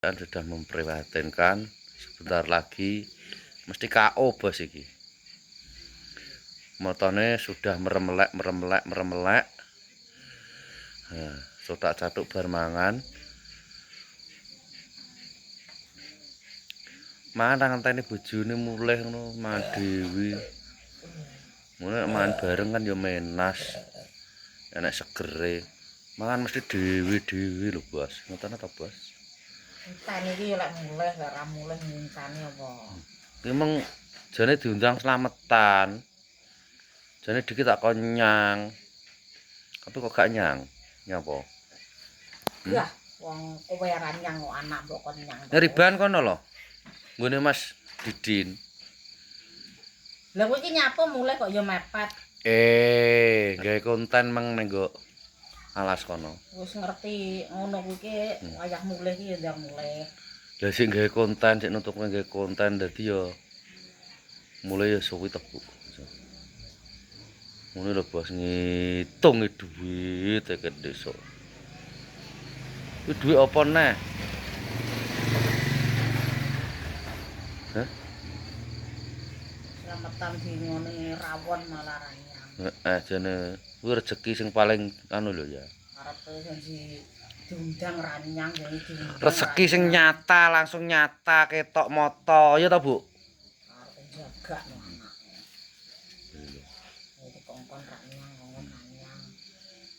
Sudah memprihatinkan, sebentar lagi mesti KO bos iki. Motone sudah meremelek. Nah, sotak catuk bar mangan. Mangan ngenteni bojone mulih ngono, mangan dhewe. Ngono mangan bareng kan ya menas. Enek segere. Mangan mesti dhewe lho, Bos. Ngoten ta, Bos? Ngenteni iki lek mulih, lek ra mulih ngenteni apa? Ki meng jane diundang slametan. Jane dikit tak konyang. Tapi kok gak nyang. Nyapa? Yah, wong kowe ra nyang kok anak mbok kon nyang. Riban kono lho. Nggone Mas Didin. Lah kowe iki nyapu mulih kok ya mepet. Gawe konten meng ning alas kono. Wis ngerti ngono kuwi iki wayah mulih iki ya ndang mulih. Lah sik gawe konten, sik nutupne gawe konten dadi ya mulai ya suwi tebu. Ngono lho Bos, ngitung duit ket desuk. Ku duit apa neh? Hah? Slametan di ngene rawon malah ra nyang. Jane kuwi rezeki sing paling anu lho ya. Karepe sing diundang ra nyang ya diundang. Rezeki sing nyata, langsung nyata ketok moto, ya ta, Bu? Karepe jaga no anak. Iki kongkon ra nyang, kongkon ra nyang.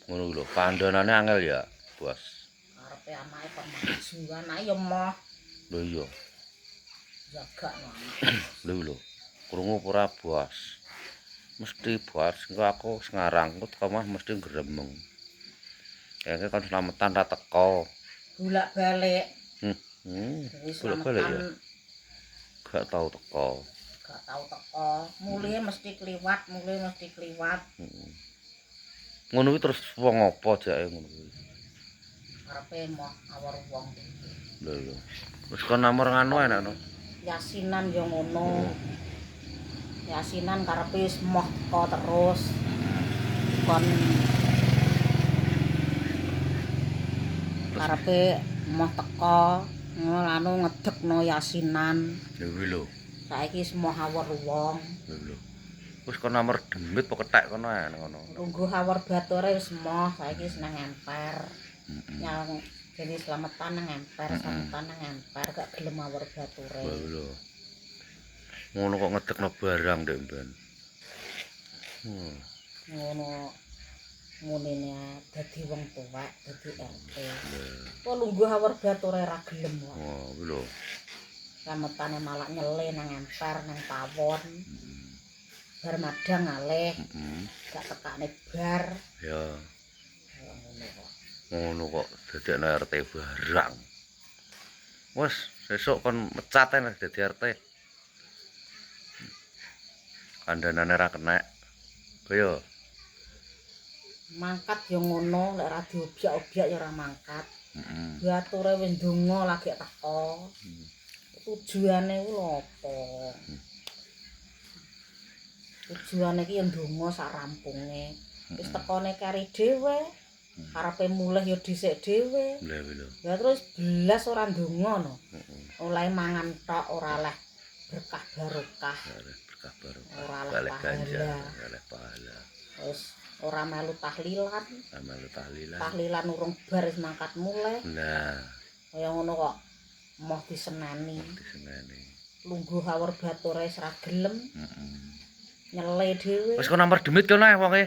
Ngono lho, pandhanane angel ya, Bos. Karepe anake pemaju, anake ya moh Lho iya. jaga no anak. Lho. Krungu ora Bos. Mesti Bos, engko aku ngarang kok omah mesti gremeng. Kayaknya kan slametan ra teko. Bolak-balik. Bolak-balik ya. Gak tau teko. Gak tau teko. Mulih mesti kliwat. Ngono kuwi terus wong apa jake ngono kuwi. Karepe moh awor wong. Lho. Wis kon nomor nganu enak no. Yasinan yo ngono. Yasinan karepe wis moh teko terus. Kon karepe moh teko ngono ngedekno yasinan. Lho kuwi lho. Saiki wis moh awor wong. Lho. Wis kon nomor demit apa kethek kono ae ngono. Lungguh awor bature wis moh, saiki wis nang emper. Yang jadi slametan nang emper, slametan nang emper gak gelem awor bature. Lho. Ngono kok ngedekno barang ndek mben. Ngono munine dadi wong tuwek, dadi RT. Kok lungguh awor bature ra gelem kok. Oh, kuwi lho. Slametane malah nyele nang emper, nang pawon. Bar madang alih. Gak tekane bar. Ya. Ngono kok. Ngono kok dadekno RT barang. Wes, sesuk kon mecat nek dadi RT. Kandhanane ra kenek. Kaya Mangkat yo ngono, lek ra diobyak-obyak ya ora mangkat. Bature wis ndonga lagi teko. Tujuane ku lho apa? Tujuane iki ya ndonga sak rampunge. Wis tekone kari dhewe. Karepe mulih ya dhisik dhewe. Ya terus belas ora ndonga no. Oleh mangan tok ora oleh berkah barokah. berkah barokah. Ora oleh ganja, oleh pahala. Wis ora melu tahlilan. Tahlilan. Tahlilan urung bar wis mangkat mulih. Nah, Kaya ngono kok moh diseneni. Lungguh awor bature wis ra gelem. Nyele dhewe. Wis kon nomor demit kono ae wonge.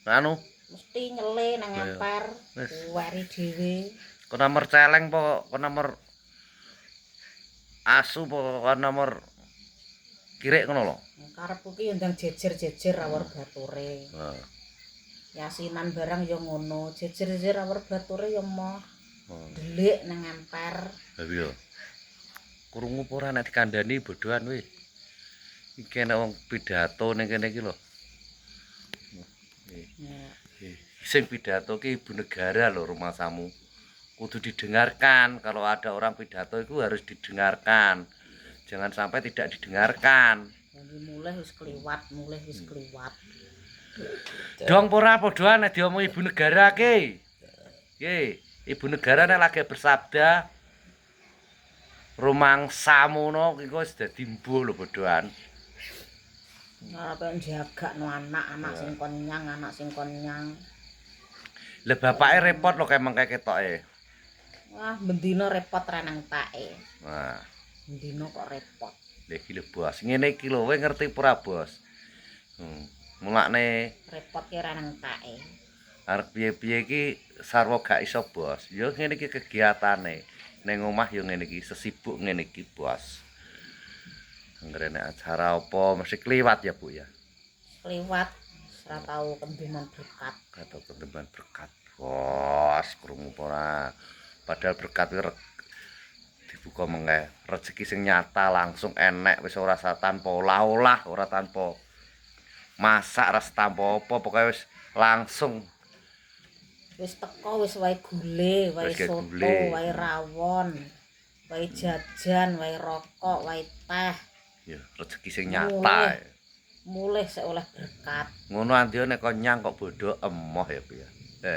Anu, Mesti nyele nang emper, kuwari dhewe. kon nomor celeng po, kon nomor asu po, kon nomor kirik ngono lho. Karepku ki yo ndang jejer-jejer awor bature. Yasinan barang yo ngono, jejer-jejer awor bature yo moh. Delik nang emper. Lah iya. Krungu apa ora nek dikandani bodhoan kuwi. Iki ana wong pidato ning kene iki lho. Sing pidato ki ibu negara lho rumah samu. Kudu didengarkan. Kalau ada orang pidato itu harus didengarkan. Jangan sampai tidak didengarkan. Mulih wis kliwat. Dong ora padha nek diomong ibu negara ki. Nggih, ibu negara nek lagi bersabda rumangsamu iku wis dadi mbuh lho bodohan. Arepe njagakno anak sing kon nyang, anak sing kon nyang. Lah bapake repot lho kemengke ketoke. Wah, bendina repot renang take. Nah, Bendina kok repot. lha iki lho bos, ngene iki lho kowe ngerti pura bos. Mulane Repot ki renang take. arep piye-piye iki sarwa gak iso bos. Ya ngene iki kegiatane. Ning omah ya ngene iki sesibuk ngene iki bos. Ngrene acara apa mesti kliwat ya Bu ya. Kliwat ora tau kendeman berkat. Atau ketemuan berkat. Bos, krungu ora. Padahal berkat iki dibuka mengke. Rezeki sing nyata langsung enek wis ora tanpa olah-olah, ora tanpa masak, ora tanpa apa, pokoke wis langsung Wis teko wis wae gule, wae Wis kayak soto, gule. wae rawon, wae jajan, wae rokok, wae teh. ya rezeki sing nyata. Mulih sik oleh berkat. Ngono andiyo nek kon nyang kok bodo emoh ya Bu ya.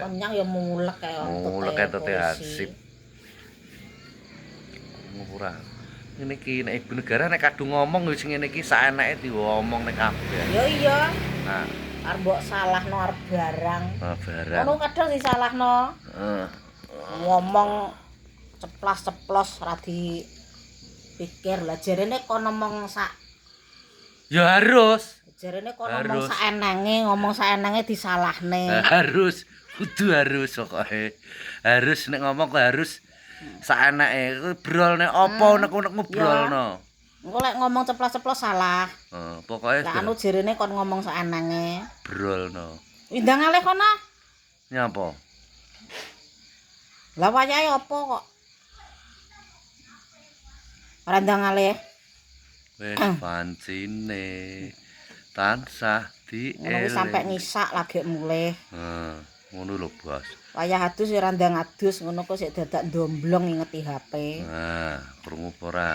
Konyang ya mulek kaya Mulek entuk hasib. Ora. Ngene iki nek ibu negara nek kadung ngomong wis ngene iki saeneke diomong nek kabeh. Ya iya, Nah, arep mbok salahno arep barang. barang. Ngono kadang disalahno. Heeh. Ngomong ceplas-ceplos ora dipikir. Lah jarene kon ngomong Ya harus. jarene kon Harus. ngomong saenenge disalahne. Harus, kudu harus pokoke. Harus nek ngomong kok harus saeneke brolne apa nek ngobrolno. Engko lek ngomong ceplos-ceplos salah. Pokoke Lah anu jarene kon ngomong saenenge. brolno. Indang alih kono. Nyapa? Lah wayahe apa kok? Ora ndang alih. Wis pancine tansah Ngono wis sampe dieling. ngisak lagi mulih. Ngono lho, Bos. Wayah adus ya ora ndang adus ngono kok sik dadak ndomblong ngingeti HP. Nah, krungu apa ora?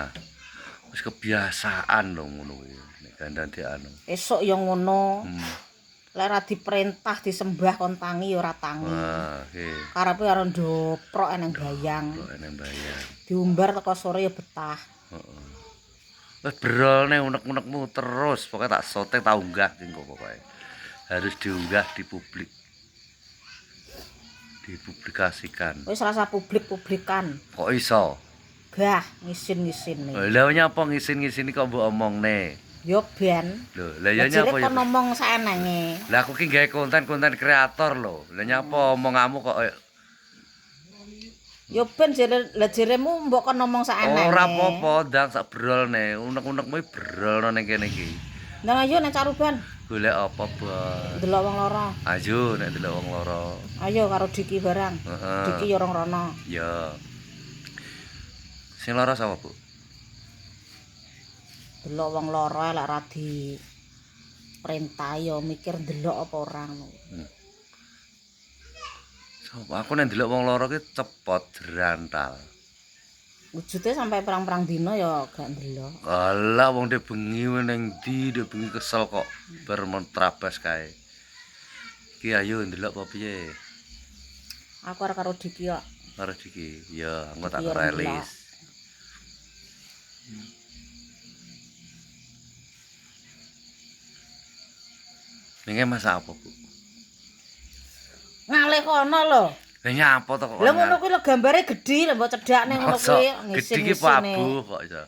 Wis kebiasaan lho ngono kuwi. Nek dandan di anu. Esuk ya ngono. Hmm. Lek ora diperintah disembah kon tangi ya ora tangi. Wah, oke. Karepe karo ndoprok eneng bayang. Kok enek bayar. Diumbar teko sore ya betah. Heeh. Wis berolne unek-unekmu terus, pokoknya tak sote tak unggah engko pokoke. Harus diunggah di publik. Dipublikasikan. Wis rasa publik-publikan. Kok iso? Gah ngisin-ngisin nih. Lah nyapa ngisin-ngisini kok mbok omongne? Yo ben. Lho, lah ya Jare nyapa ya? kon ngomong saenenge. Lah aku ki gawe konten-konten kreator lho. Lah nyapa omonganmu kok Yo ben jaremu mbok kon ngomong saenenge. ora apa-apa, ndang sak brolne. Unek-unekmu brolno ning kene iki. Ndang ayo nek caruban Golek apa, Bos? delok wong lara. Ayo nek delok wong lara. Ayo karo Diki barang. Heeh. Diki yo rong rono. Ya. Sing lara sapa, Bu? Delok wong lara lek ora di perintah yo mikir delok apa ora ngono. Sapa? Aku nek delok wong lara ki cepot jerantal. Wujude sampai perang-perang dina ya gak ndelok. Alah wong de bengi ning ndi, de bengi kesel kok bar mentrabas kae. Ki ayo ndelok apa piye? Aku arep karo Diki kok. Karo iki. Ya, engko tak Iki ora ndelok. relis. Nenge masak apa, Bu? Ngalih kono lho. Lah nyapa to kok? Lah ngono kuwi lho gambare gedhi lho mbok cedhakne ngono kuwi Gedhi ki pabu kok iso.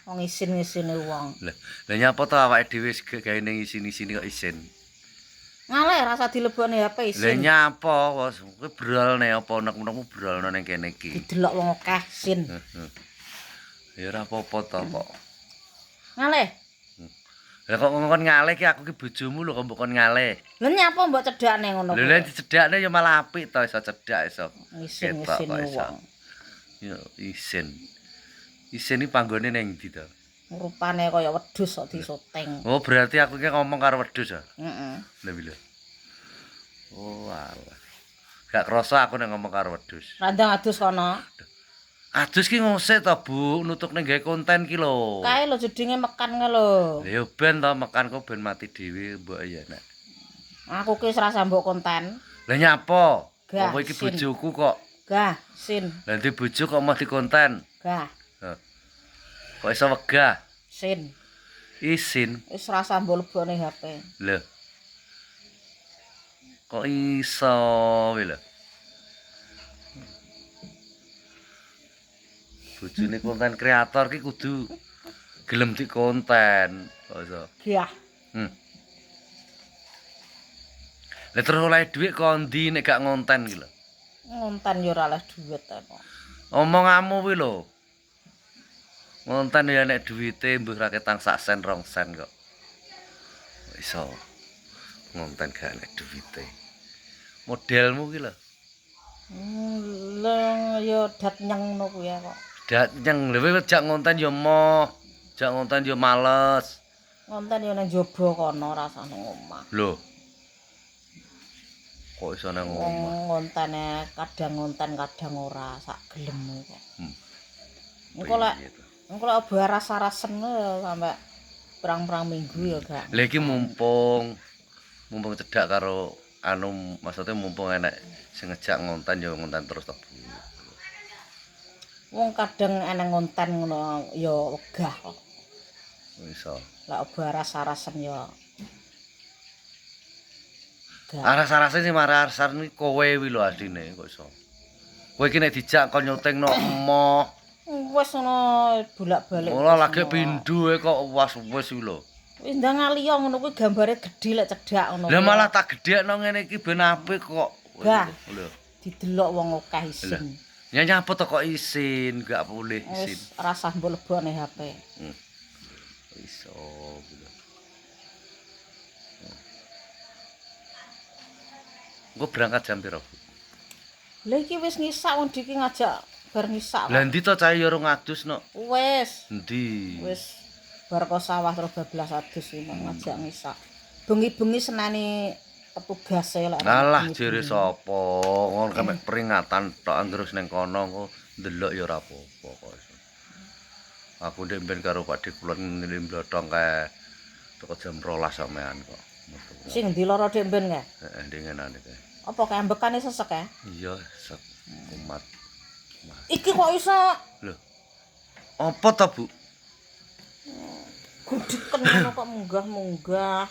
Wong isin-isine wong. Lah nyapa to awake dhewe gawe ning isin-isini kok isin. Ngalih rasa dilebokne HP Lah isin. nyapa kok kowe brolne apa nek-nekmu brolno ning kene iki. Didelok wong akeh sin. Ya ora apa-apa to kok. Ngalih. Lah kok ngomong ngalih ki aku ki bojomu lho kok mbok kon ngalih. Lah nyapa mbok cedhakne ngono Lha kuwi. nek dicedhakne ya malah apik to iso cedhak iso. Isin-isine wong. Ya isin. Isin iki panggone ning ndi to? Rupane kaya wedhus kok disoteng. Oh berarti aku ki ngomong karo wedhus ya. Heeh. Lah bila. Oh alah. Gak krasa aku nek ngomong karo wedhus. Randang adus kono. Adus ki ngusik to, Bu, nutuk ning gawe konten ki lho. Kae lho jedinge mekan nge lho. Lah ya ben to mekan kok ben mati dhewe mbok ya nek. Aku ki serasa mbok konten. Lah nyapa? Gah, Apa iki sin. bojoku kok? Gah, sin. Lah ndi bojo kok mau dikonten? Gah. Heh. Kok iso wegah? Sin. Isin. Wis rasa mbok-lebokne HP. Lho. Kok iso kuwi lho. Bojone konten kreator ki kudu gelem di konten. Kok iso. Gah. Lah terus oleh dhuwit kondi nek gak ngonten ki lho. Ngonten ya ora oleh dhuwit kok. Omonganmu kuwi lho. Ngonten ya nek dhuwite mbuh ra ketang sak sen rong sen kok. Kok iso ngonten gak nek dhuwite. Modelmu ki lho. Lah ya dat nyeng ngono kuwi kok. Dat nyeng lho kowe jak ngonten ya moh. Jak ngonten ya males. Ngonten ya nang jaba kono rasane omah. Lho. Kok iso nang omah? Ngontene kadang ngonten kadang ora sak gelem kok. Engko lek baras-arasen sampe perang-perang minggu ya gak. Lah iki mumpung cedhak karo anu maksudnya mumpung enek sing ngejak ngonten ya ngonten terus to. Wong kadang enek ngonten ngono ya wegah kok. Iso. Lek baras-arasen ya Aras-arase sing marah-arasan iki kowe wi lho asline kok iso. Kowe iki nek dijak kon nyutingno emoh. Wis ngono bolak-balik. Ora lagi pindho kok wis wi lho. Wis ndang aliyo ngono kuwi gambare gedhe lek cedhak ngono. Lah malah tak gedhekno ngene iki ben apik kok. Lho. Didelok wong akeh isin. Ya nyapa to kok isin, gak boleh isin. Wis rasah mbok-lebokne HP. Iso. Gue berangkat jam piro? Lah iki wis ngisak wong diki ngajak bar ngisak. Lah ndi to cah yo ora ngadusno? Wis. Endi? Wis bar kok sawah terus bablas adus iki ngajak ngisak. Bengi-bengi senani petugase lek. Alah jere sapa? Ngono kamek peringatan tok terus ning kono kok ndelok ya ora apa-apa kok. Aku ndek ben karo Pak Dik kulon nlimblotong kae teko jam 12 sampean kok. Sing ndi lara Dik ben kae? Heeh, ndengenane kae. Apa kae ambekane sesek kae? Iya, sek kumat. Iki kok iso Lho. Apa to, Bu? gudeken ngono kok munggah-munggah.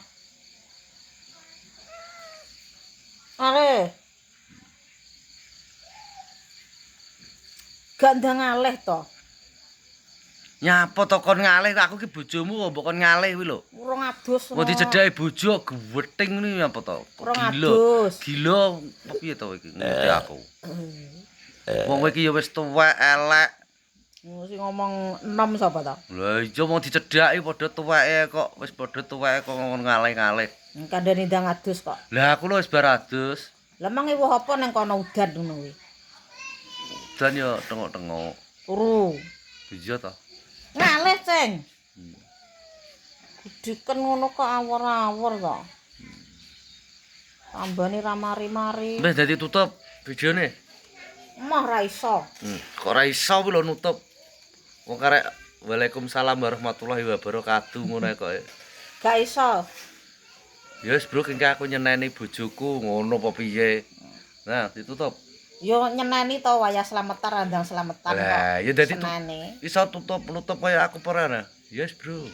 Ale. Gak ndang aleh to. Nyapa to kon ngalih aku ki bojomu kok mbok kon ngalih kuwi lho. Urung adus. Mau dicedhaki bojo gewething ni apa to? Gila. Gila piye to iki ngerti aku. Wong kowe iki ya wis tuwek elek. Sing ngomong enom sapa to? Lah iya mau dicedhaki padha tuweke kok wis padha tuweke kok ngomong ngalih-ngalih. Kandhane ndang adus kok. Lah aku lho wis bar adus. Lah mang ewo apa nang kono udan ngono kuwi? Dan yo tengok-tengok. Turu. Iya to. Ngalih, Ceng. Gudeken ngono kok awur-awur to. Tambane ra mari-mari. Wis dadi tutup videone. Mah ra iso. Kok ora iso kuwi lho nutup. Wong karek Waalaikumsalam warahmatullahi wabarakatuh ngono kok. Gak iso. Ya wis bro engke aku nyeneni bojoku ngono apa piye. Nah, ditutup. Yo nyeneni to wayah slametan randang slametan kok. Lah, ya dadi senene. Iso nutup kaya aku ora nah. Yes, Bro.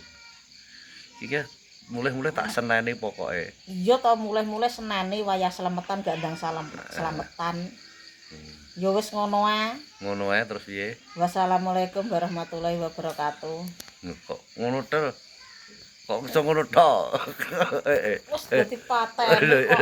Iki mulai-mulai tak seneni pokoke. Iya to mulai-mulai senene wayah slametan gak ndang slametan. Yo wis ngono ae. Ngono ae terus piye? Wassalamualaikum warahmatullahi wabarakatuh. Kok ngono to? Kok iso ngono tok? Wis dadi paten kok.